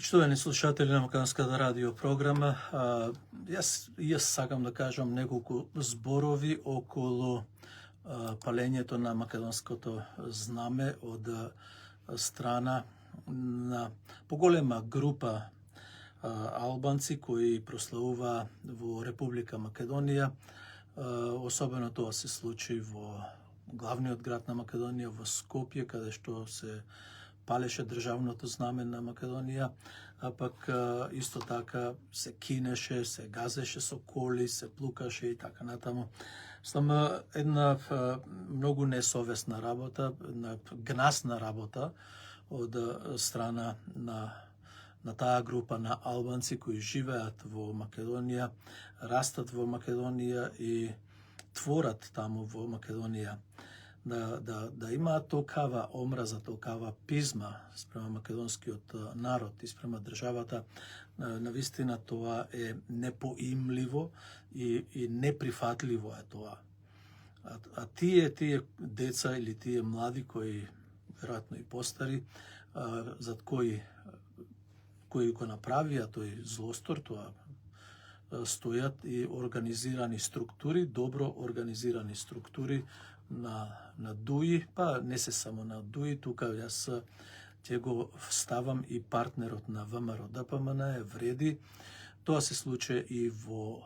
Почитувани слушатели на Македонската радио програма, јас сакам да кажам неколку зборови околу палењето на македонското знаме од страна на поголема група албанци кои прославува во Република Македонија. Особено тоа се случи во главниот град на Македонија, во Скопје, каде што се палеше државното знаме на Македонија, а пак исто така се кинеше, се газеше со коли, се плукаше и така натаму. Само една многу несовесна работа, една гнасна работа од страна на таа група на албанци кои живеат во Македонија, растат во Македонија и творат таму во Македонија. Да имаат толкава омраза, толкава пизма спрема македонскиот народ и спрема државата, навистина тоа е непоимливо и неприфатливо е тоа. А тие деца или тие млади кои веројатно и постари, зад кои го направија тој злостор, тоа стојат и организирани структури, добро организирани структури на ДУИ, па не се само на ДУИ, тука јас ќе го ставам и партнерот на ВМРО ДПМН вреди. Тоа се случи и во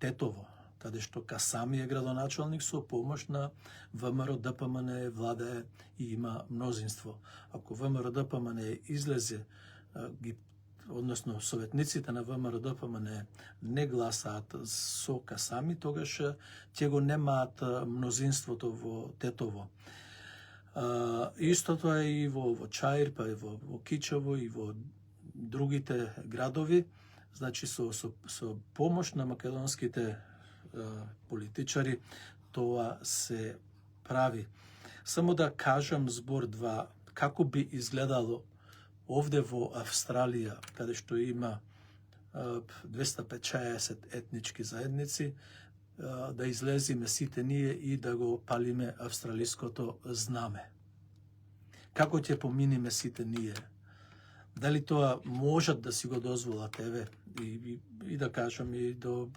Тетово, каде што Касами е градоначалник со помош на ВМРО ДПМН владае и има мнозинство. Ако ВМРО ДПМН излезе, односно советниците на ВМРО ДПМН не гласаат со Касами, тогаш ќе го немаат мнозинството во Тетово. Истото е и во Чаир, па и во Кичево и во другите градови. Значи со помош на македонските политичари тоа се прави. Само да кажам збор два, како би изгледало овде во Австралија, каде што има 250 етнички заедници, да излезиме сите ние и да го палиме австралиското знаме. Како ќе поминиме сите ние? Дали тоа можат да си го дозволат, еве, и да кажам и до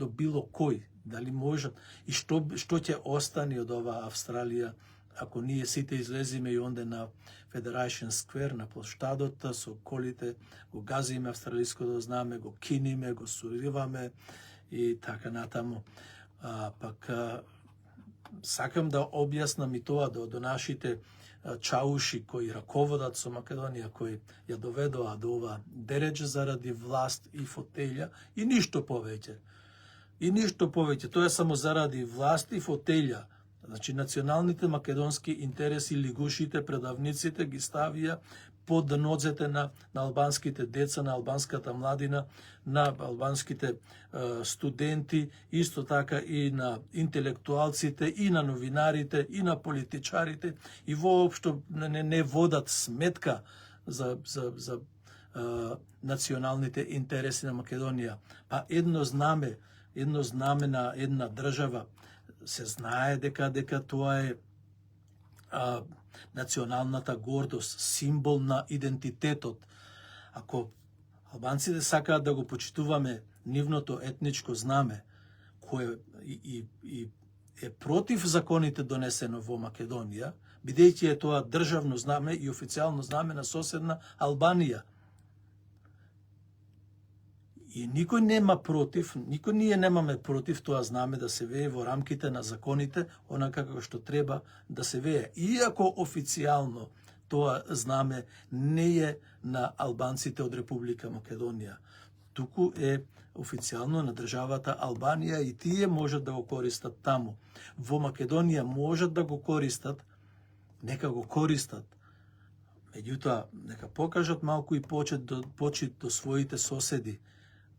било кој, дали можат, и што ќе остане од оваа Австралија ако ние сите излезиме и онде на Federation Square, на площадот, со колите, го газиме австралиското знаме, го киниме, го суриваме и така натаму. Пак сакам да објаснам и тоа до нашите чауши кои раководат со Македонија, кои ја доведоа до ова дереџ заради власт и фотелја и ништо повеќе. И ништо повеќе, тоа е само заради власт и фотелја. Значи, националните македонски интереси, лигушите, предавниците ги ставија под нозете на албанските деца, на албанската младина, на албанските студенти, исто така и на интелектуалците, и на новинарите, и на политичарите, и воопшто не водат сметка за националните интереси на Македонија. Па едно знаме на една држава, се знае дека тоа е националната гордост, символ на идентитетот. Ако албанците сакаат да го почитуваме нивното етничко знаме, кое е против законите донесено во Македонија, бидејќи е тоа државно знаме и официјално знаме на соседна Албанија. И никој нема против, никој ние немаме против тоа знаме да се вее во рамките на законите, онака како што треба да се вее. Иако официјално тоа знаме не е на албанците од Република Македонија, туку е официјално на државата Албанија и тие можат да го користат таму. Во Македонија можат да го користат, нека го користат. Меѓутоа, нека покажат малку и почит до своите соседи,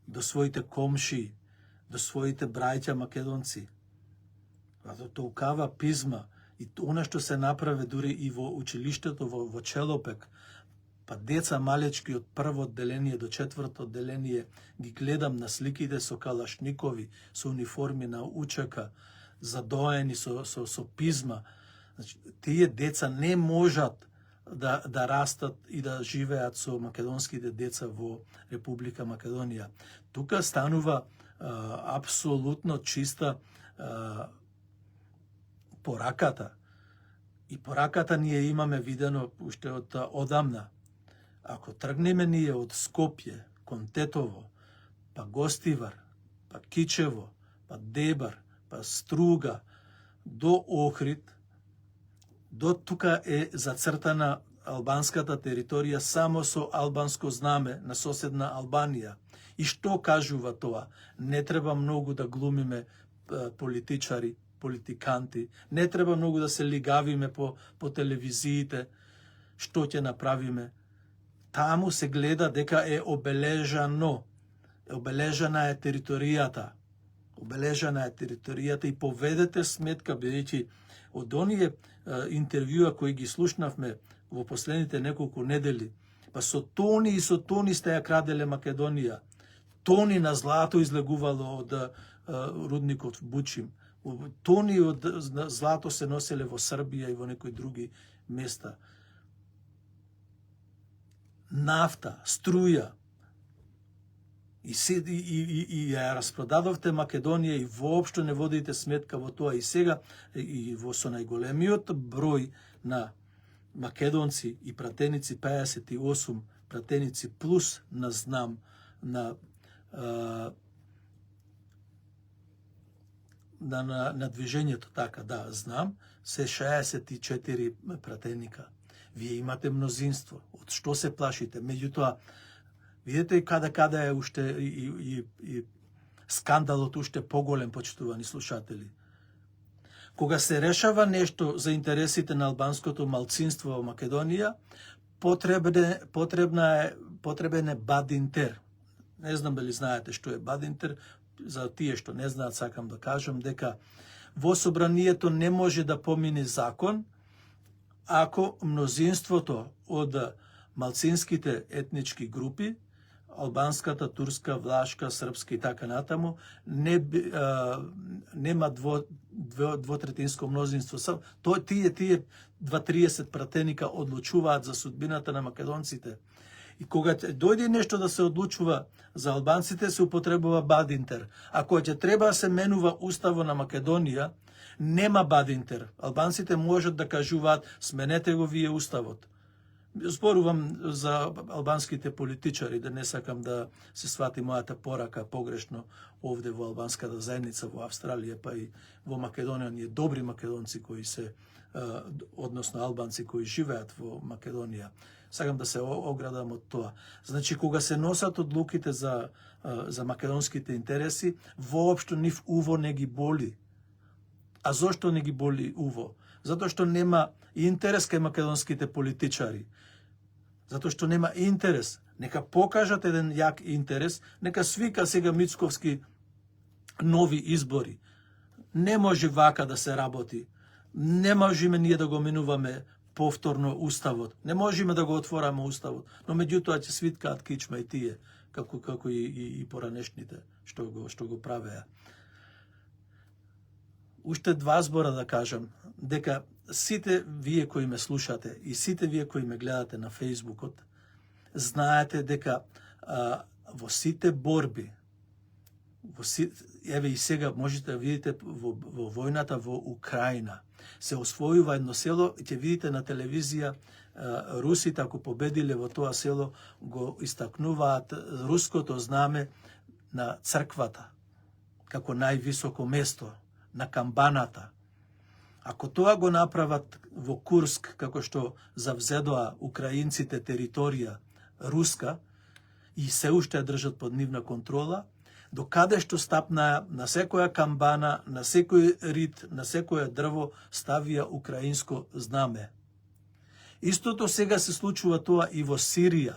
до своите комши, до своите браќа македонци. Толкава пизма и она што се направи дури и во училиштето во Челопек, па деца малечки од прво одделение до четврто одделение ги гледам на сликите со калашникови, со униформи на УЧК, задоени со пизма. Значи, тие деца не можат да растат и да живеат со македонските деца во Република Македонија. Тука станува апсолутно чиста пораката. И пораката ние имаме видено уште од одамна. Ако тргнеме ние од Скопје, кон Тетово, па Гостивар, па Кичево, па Дебар, па Струга, до Охрид, до тука е зацртана албанската територија само со албанско знаме на соседна Албанија. И што кажува тоа? Не треба многу да глумиме политичари, политиканти, не треба многу да се лигавиме по телевизиите, што ќе направиме. Таму се гледа дека е обележано, обележана е територијата, и поведете сметка, бидејќи од оние интервјуа кои ги слушнавме во последните неколку недели, па со тони и со тони сте ја краделе Македонија, тони на злато излегувало од рудникот Бучим, тони од злато се носеле во Србија и во некои други места. Нафта, струја, и ја распродадовте Македонија и воопшто не водите сметка во тоа. И сега, и со најголемиот број на македонци и пратеници, 58 пратеници плюс на знам, на движењето, така, да, знам, се 64 пратеника. Вие имате мнозинство. Од што се плашите? Меѓутоа, видите каде е уште и скандалот уште поголем, почитувани слушатели. Кога се решава нешто за интересите на албанското малцинство во Македонија, потребен е бадинтер. Не знам дали знаете што е бадинтер, за тие што не знаат сакам да кажам дека во собранието не може да помине закон ако мнозинството од малцинските етнички групи, албанската, турска, влашка, српска и така натаму, нема двотретинско мнозинство. Тие 2-30 пратеника одлучуваат за судбината на македонците. И кога дојде нешто да се одлучува за албанците, се употребува бадинтер. Ако ќе треба да се менува уставо на Македонија, нема бадинтер. Албанците можат да кажуваат, сменете го вие уставот. Зборувам за албанските политичари, да не сакам да се свати мојата порака погрешно овде во албанската заедница во Австралија, па и во Македонија. Ние добри македонци кои се, односно албанци кои живеат во Македонија. Сакам да се оградам од тоа. Значи, кога се носат одлуките за македонските интереси, воопшто нив уво не ги боли. А зошто не ги боли уво? Затоа што нема интерес кај македонските политичари. Затоа што нема интерес. Нека покажат еден јак интерес, нека свика сега Мицковски нови избори. Не може вака да се работи. Не можеме ние да го менуваме повторно уставот. Не можеме да го отвораме уставот, но меѓутоа ќе свиткаат кичма и тие, како и поранешните што го правеа. Уште два збора да кажам, дека сите вие кои ме слушате и сите вие кои ме гледате на Фејсбукот, знаете дека во сите борби, еве и сега можете да видите во војната во Украина, се освојува едно село и ќе видите на телевизија русите ако победиле во тоа село го истакнуваат руското знаме на црквата како највисоко место, на камбаната. Ако тоа го направат во Курск, како што завзедоа украинците територија руска и се уште ја држат под нивна контрола, до каде што стапна на секоја камбана, на секој рид, на секоја дрво ставија украинско знаме. Истото сега се случува тоа и во Сирија.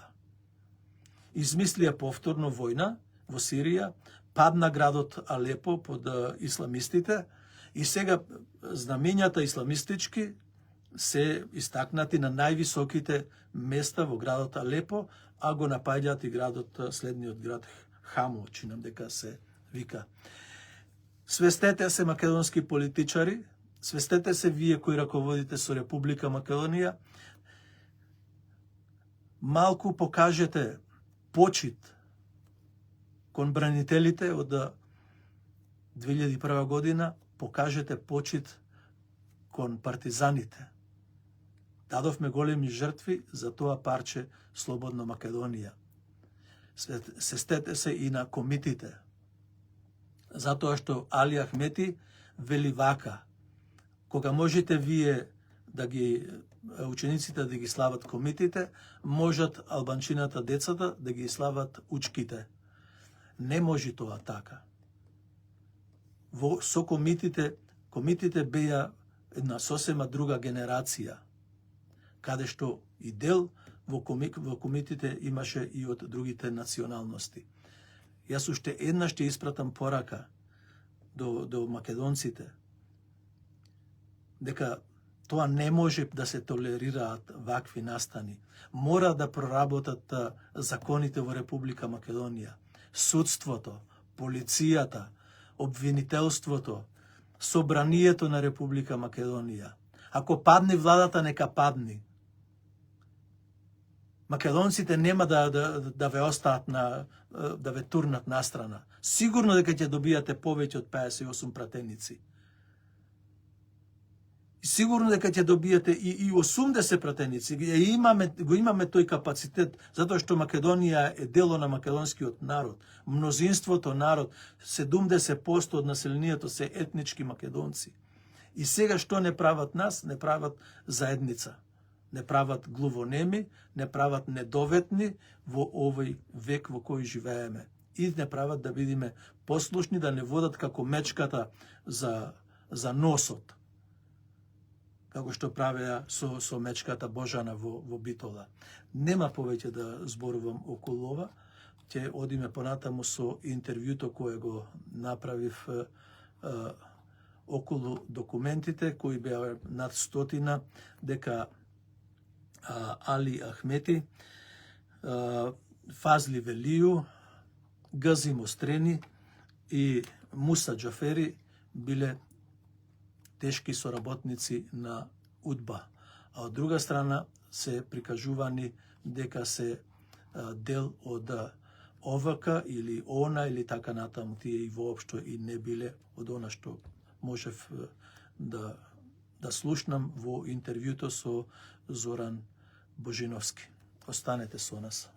Измислија повторно војна во Сирија, падна градот Алепо под исламистите и сега знамењата исламистички се истакнати на највисоките места во градот Алепо, а го напаѓаат и градот, следниот град Хамо, чинам дека се вика. Свестете се македонски политичари, свестете се вие кои раководите со Република Македонија, малку покажете почит кон бранителите од 2001 година, покажете почит кон партизаните. Дадовме големи жртви за тоа парче Слободна Македонија. Се стете се и на комитите. Затоа што Али Ахмети вели вака: кога можете вие да ги учениците да ги слават комитите, можат албанчината децата да ги слават учките. Не може тоа така. Со комитите беа една сосема друга генерација, каде што и дел во комитите имаше и од другите националности. Јас уште еднаш ќе испратам порака до македонците, дека тоа не може да се толерираат вакви настани. Мора да проработат законите во Република Македонија. Судството, полицијата, обвинителството, собранието на Република Македонија. Ако падне владата, нека падни. Македонците нема да ве остаат да ве турнат настрана. Сигурно дека ќе добијате повеќе од 58 пратеници. Сигурно дека ќе добиете и 80 пратеници. Го имаме тој капацитет, затоа што Македонија е дело на македонскиот народ. Мнозинството народ, 70% од населението се етнички македонци. И сега што не прават нас? Не прават заедница. Не прават глувонеми, не прават недоветни во овој век во кој живееме. И не прават да бидиме послушни, да не водат како мечката за носот, како што правеа со мечката Божана во Битола. Нема повеќе да зборувам околу ова. Ќе одиме понатаму со интервјуто кое го направив околу документите, кои беа над 100, дека Али Ахмети, Фазли Велију, Гази Мострени и Муса Џафери биле тешки соработници на УДБА, а од друга страна се прикажувани дека се дел од ОВК или ОНА или така натаму. Тие и воопшто и не биле од она што можев да слушнам во интервјуто со Зоран Божиновски. Останете со нас.